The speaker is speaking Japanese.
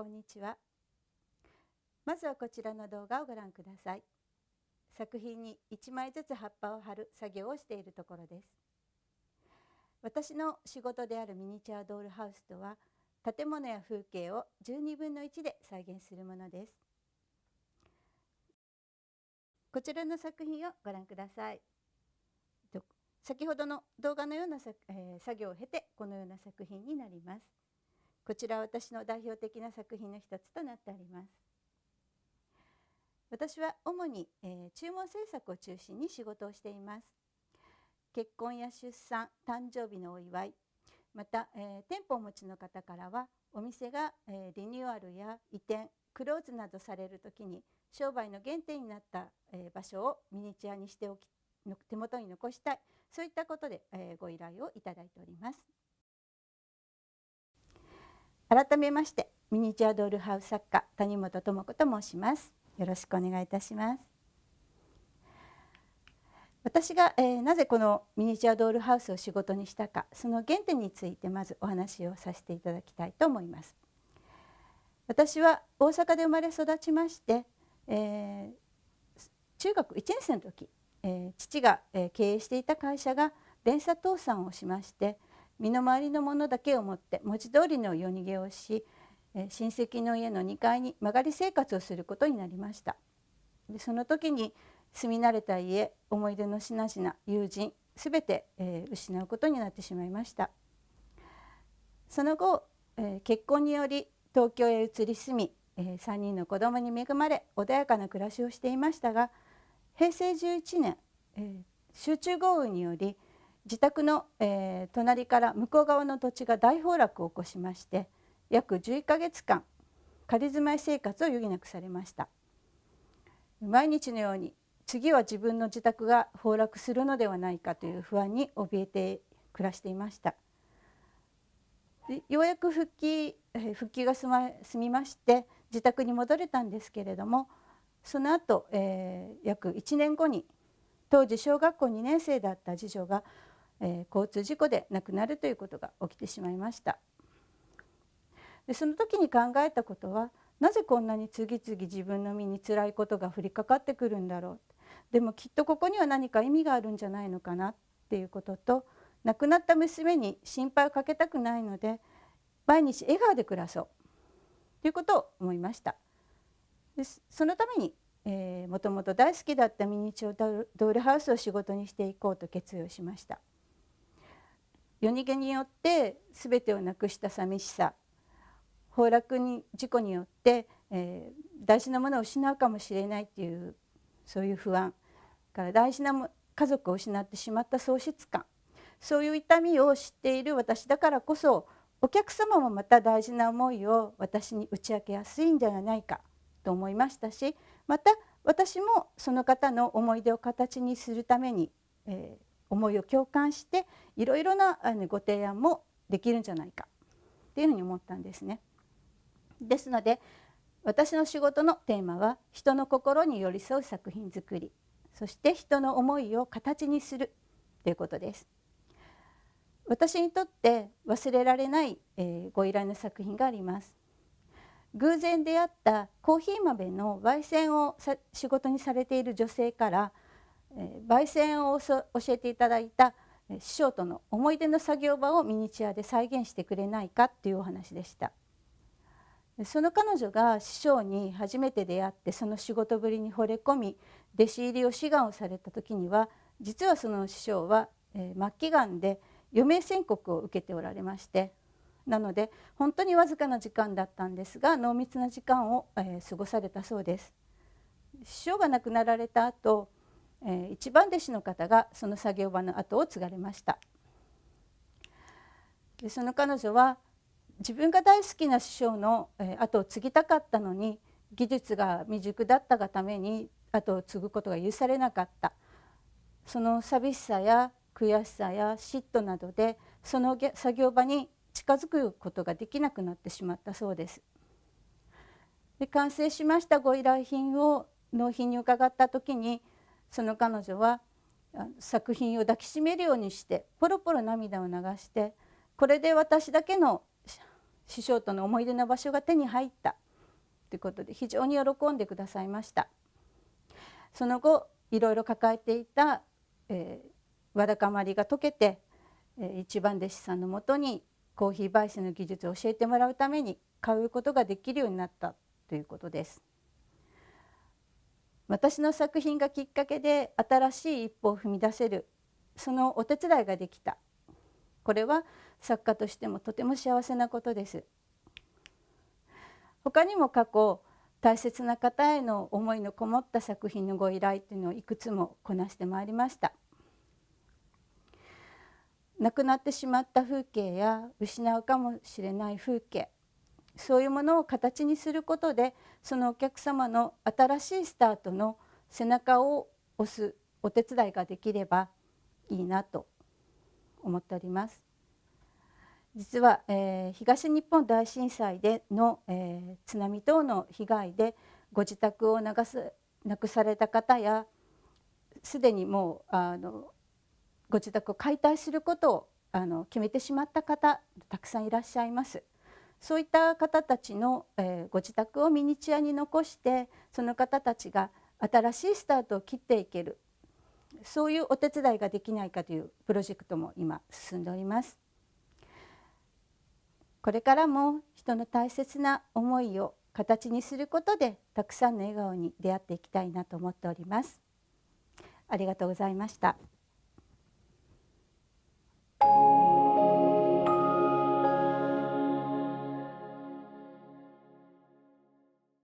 こんにちは。まずはこちらの動画をご覧ください。作品に1枚ずつ葉っぱを貼る作業をしているところです。私の仕事であるミニチュアドールハウスとは、建物や風景を12分の1で再現するものです。こちらの作品をご覧ください。先ほどの動画のような作業を経てこのような作品になります。こちらは私の代表的な作品の一つとなっております。私は主に、注文制作を中心に仕事をしています。結婚や出産、誕生日のお祝い、また、店舗をお持ちの方からはお店が、リニューアルや移転、クローズなどされるときに商売の原点になった、場所をミニチュアにして手元に残したい、そういったことで、ご依頼をいただいております。改めまして、ミニチュアドールハウス作家谷本智子と申します。よろしくお願いいたします。私が、なぜこのミニチュアドールハウスを仕事にしたか、その原点についてまずお話をさせていただきたいと思います。私は大阪で生まれ育ちまして、中学1年生の時、父が、経営していた会社が連鎖倒産をしまして、身の回りのものだけを持って文字通りの夜逃げをし、親戚の家の2階に間借り生活をすることになりました。でその時に住み慣れた家、思い出の品々、友人すべて、失うことになってしまいました。その後、結婚により東京へ移り住み、3人の子供に恵まれ穏やかな暮らしをしていましたが、平成11年、集中豪雨により自宅の、隣から向こう側の土地が大崩落を起こしまして、約11ヶ月間仮住まい生活を余儀なくされました。毎日のように次は自分の自宅が崩落するのではないかという不安に怯えて暮らしていました。でようやく復帰が済みまして自宅に戻れたんですけれども、その後、約1年後に当時小学校2年生だった次女が、交通事故で亡くなるということが起きてしまいました。でその時に考えたことは、なぜこんなに次々自分の身に辛いことが降りかかってくるんだろう、でもきっとここには何か意味があるんじゃないのかなっていうことと、亡くなった娘に心配をかけたくないので毎日笑顔で暮らそうということを思いました。でそのために、もともと大好きだったミニチュアドールハウスを仕事にしていこうと決意をしました。夜逃げによって全てをなくした寂しさ、崩落事故によって、大事なものを失うかもしれないっていうそういう不安から、大事な家族を失ってしまった喪失感、そういう痛みを知っている私だからこそ、お客様もまた大事な思いを私に打ち明けやすいんじゃないかと思いましたし、また私もその方の思い出を形にするために、思いを共感していろいろなご提案もできるんじゃないかっていうふうに思ったんですね。ですので私の仕事のテーマは人の心に寄り添う作品作り、そして人の思いを形にするということです。私にとって忘れられない、ご依頼の作品があります。偶然出会ったコーヒー豆の焙煎を仕事にされている女性から、焙煎を教えていただいた師匠との思い出の作業場をミニチュアで再現してくれないかというお話でした。その彼女が師匠に初めて出会ってその仕事ぶりに惚れ込み弟子入りを志願をされた時には、実はその師匠は末期がんで余命宣告を受けておられまして、なので本当にわずかな時間だったんですが濃密な時間を過ごされたそうです。師匠が亡くなられた後、一番弟子の方がその作業場の後を継がれました。でその彼女は自分が大好きな師匠の後を継ぎたかったのに、技術が未熟だったがために後を継ぐことが許されなかった、その寂しさや悔しさや嫉妬などでその作業場に近づくことができなくなってしまったそうです。で完成しましたご依頼品を納品に伺った時に、その彼女は作品を抱きしめるようにしてポロポロ涙を流して、これで私だけの師匠との思い出の場所が手に入ったということで非常に喜んでくださいました。その後いろいろ抱えていた、わだかまりが解けて、一番弟子さんのもとにコーヒー焙煎の技術を教えてもらうために通うことができるようになったということです。私の作品がきっかけで新しい一歩を踏み出せる、そのお手伝いができた。これは作家としてもとても幸せなことです。他にも過去大切な方への思いのこもった作品のご依頼というのをいくつもこなしてまいりました。亡くなってしまった風景や失うかもしれない風景、そういうものを形にすることでそのお客様の新しいスタートの背中を押すお手伝いができればいいなと思っております。実は、東日本大震災での、津波等の被害でご自宅を亡くされた方やすでにもうご自宅を解体することを決めてしまった方たくさんいらっしゃいます。そういった方たちの、ご自宅をミニチュアに残してその方たちが新しいスタートを切っていける、そういうお手伝いができないかというプロジェクトも今進んでおります。これからも人の大切な思いを形にすることでたくさんの笑顔に出会っていきたいなと思っております。ありがとうございました。